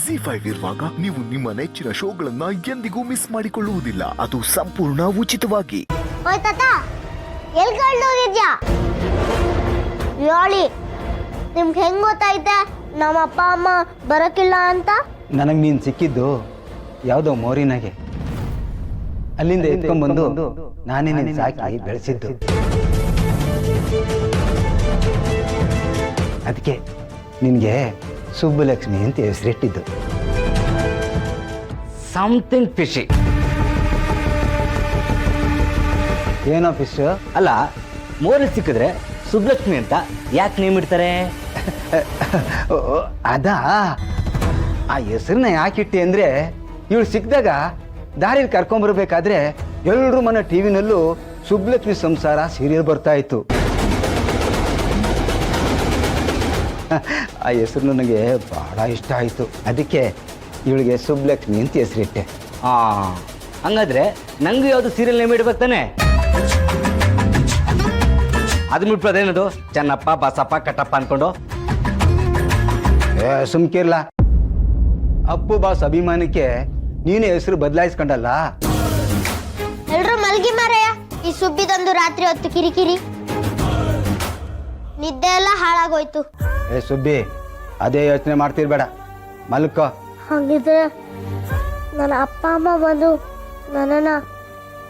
ಜಿ5 ಇರುವಾಗ ನೀವು ನಿಮ್ಮ ನೆಚ್ಚಿನ ಶೋಗಳನ್ನ ಎಂದಿಗೂ ಮಿಸ್ ಮಾಡಿಕೊಳ್ಳುವುದಿಲ್ಲ. ಅದು ಸಂಪೂರ್ಣ ಉಚಿತವಾಗಿ. ಓಯ್ ತಾತ, ಎಲ್ಲಿ ಕಳ್ದೋಗಿದ್ಯಾ? ಹೇಳಿ, ನಿಮ್ಗೆ ಹೆಂಗ್ ಗೊತ್ತಾಯ್ತೆ ನಮ್ಮ ಅಪ್ಪ ಅಮ್ಮ ಬರಕಿಲ್ಲ ಅಂತ? ನನಗೆ ನೀನು ಸಿಕ್ಕಿದ್ದು ಯಾವುದೋ ಮೋರಿನಾಗೆ. ಅಲ್ಲಿಂದ ಎತ್ಕೊಂಡ್ಬಂದು ನಾನೇ ನಿನ್ನ ಸಾಕಿ ಬೆಳೆಸಿದ್ದು. ಅದಕ್ಕೆ ನಿನಗೆ ಸುಬ್ಬಲಕ್ಷ್ಮಿ ಅಂತ ಹೆಸರಿಟ್ಟಿದ್ದು. Something fishy. ಏನೋ ಫಿಶ್? ಅಲ್ಲ, ಮೋರಲ್ಲಿ ಸಿಕ್ಕಿದ್ರೆ ಸುಬ್ಬಲಕ್ಷ್ಮಿ ಅಂತ ಯಾಕೆ ನೇಮ್ ಇಡ್ತಾರೆ? ಅದಾ, ಆ ಹೆಸರನ್ನ ಯಾಕಿಟ್ಟಿ ಅಂದರೆ ಇವಳು ಸಿಕ್ಕಿದಾಗ ದಾರಿಯಲ್ಲಿ ಕರ್ಕೊಂಬರ್ಬೇಕಾದ್ರೆ ಎಲ್ಲರೂ ಮನೆ ಟಿವಿನಲ್ಲೂ ಸುಬ್ಬಲಕ್ಷ್ಮಿ ಸಂಸಾರ ಸೀರಿಯಲ್ ಬರ್ತಾ ಇತ್ತು. ಆ ಹೆಸರು ನನಗೆ ಬಹಳ ಇಷ್ಟ ಆಯಿತು. ಅದಕ್ಕೆ ಇವಳಿಗೆ ಸುಬ್ಬಲಕ್ಷ್ಮಿ ಅಂತ ಹೆಸರಿಟ್ಟೆ. ಹಂಗಾದ್ರೆ ನಂಗೂ ಯಾವುದು ಸೀರಿಯಲ್ ನೇಮ್ ಇಡ್ಬೇಕು ತಾನೆ? ಅದನ್ನ ಬಿಟ್ಟು ಅದೇನದು ಚೆನ್ನಪ್ಪ ಬಸಪ್ಪ ಕಟ್ಟಪ್ಪ ಅನ್ಕೊಂಡು? ಸುಮ್ಕಿರ್ಲ. ಅಪ್ಪು ಬಾಸ್ ಅಭಿಮಾನಕ್ಕೆ ನೀನೇ ಹೆಸರು ಬದಲಾಯಿಸ್ಕೊಂಡಲ್ಲ. ಎಲ್ರು ಮಲ್ಗಿ ಮಾರಯ್ಯ. ಈ ಸುಬ್ಬಿದೊಂದು ರಾತ್ರಿ ಹೊತ್ತು ಕಿರಿಕಿರಿ, ನಿದ್ದೆ ಎಲ್ಲ ಹಾಳಾಗೋಯ್ತು. ಸುಬ್ಬಿ, ಅದೇ ಯೋಚನೆ ಮಾಡ್ತಿರ್ಬೇಡ, ಮಲ್ಕೋ. ಹಾಗಿದ್ರೆ ನನ್ನ ಅಪ್ಪ ಅಮ್ಮ ಬಂದು ನನ್ನನ್ನ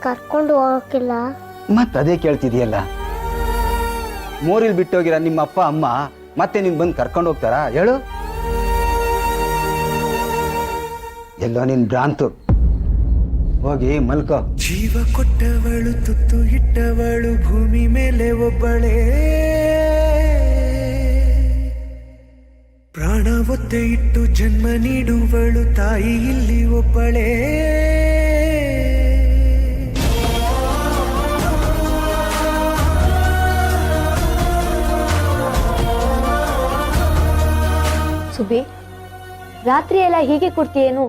ಕರ್ಕೊಂಡು ಹೋಗಕ್ಕಿಲ್ಲ? ಅದೇ ಕೇಳ್ತಿದೀಯಲ್ಲ. ಮೋರಿಲ್ ಬಿಟ್ಟೋಗಿರ ನಿಮ್ಮ ಅಪ್ಪ ಅಮ್ಮ ಮತ್ತೆ ನೀನ್ ಬಂದು ಕರ್ಕೊಂಡು ಹೋಗ್ತಾರಾ ಹೇಳು? ಎಲ್ಲೋ ನಿನ್ ಭ್ರಾಂತು. ಹೋಗಿ ಮಲ್ಕೋ. ಜೀವ ಕೊಟ್ಟವಳು, ತುತ್ತು ಇಟ್ಟವಳು, ಭೂಮಿ ಮೇಲೆ ಒಬ್ಬಳೇ. ಪ್ರಾಣ ಒತ್ತೆ ಇಟ್ಟು ಜನ್ಮ ನೀಡುವಳು ತಾಯಿ ಇಲ್ಲಿ ಒಬ್ಬಳೇ. ಸುಬ್ಬಿ, ರಾತ್ರಿ ಎಲ್ಲ ಹೀಗೆ ಕೊಡ್ತೀಯೇನು?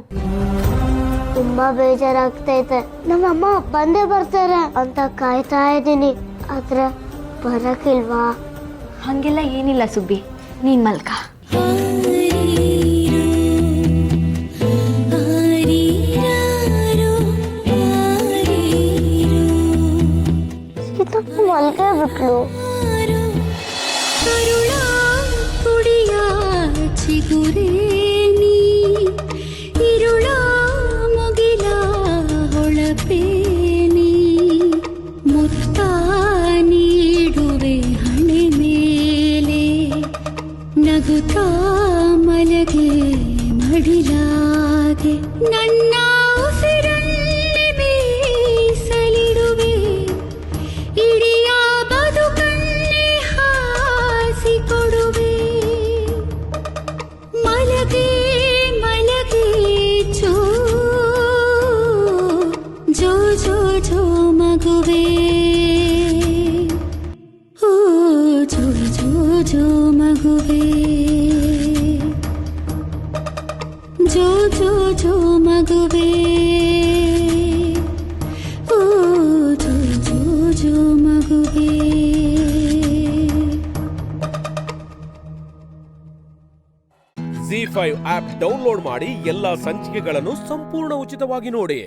ತುಂಬಾ ಬೇಜಾರಾಗ್ತೈತೆ. ನಮ್ಮಮ್ಮ ಬಂದೇ ಬರ್ತಾರೆ ಅಂತ ಕಾಯ್ತಾ ಇದ್ದೀನಿ, ಆದ್ರೆ ಬರಕಿಲ್ವಾ? ಹಂಗೆಲ್ಲ ಏನಿಲ್ಲ ಸುಬ್ಬಿ, ನೀನ್ ಮಲ್ಕ. ಮಲ್ಕೆ ಬಿಟ್ಲು. ಮಲಗೆ ಮಡಿಲಾಗೆ ನನ್ನ ಉಸಿರಲ್ಲಿ ಮೀಸಲಿಡುವೆ. ಇಡಿಯ ಬದುಕನ್ನೇ ಹಾಸಿಕೊಡುವೆ. ಮಲಗೆ ಮಲಗೆ ಜೋ ಜೋ ಜೋ ಜೋ ಮಗುವೆ. ಓ ಜೋ ಜೋ ಜೋ ಮಗುವೆ. ಜೋ ಜೋ ಜೋ ಮಗುವೆ. ಓ ಜೋ ಜೋ ಜೋ ಮಗುವೆ. ಜಿ5 ಆಪ್ ಡೌನ್ಲೋಡ್ ಮಾಡಿ ಎಲ್ಲಾ ಸಂಚಿಕೆಗಳನ್ನು ಸಂಪೂರ್ಣ ಉಚಿತವಾಗಿ ನೋಡಿ.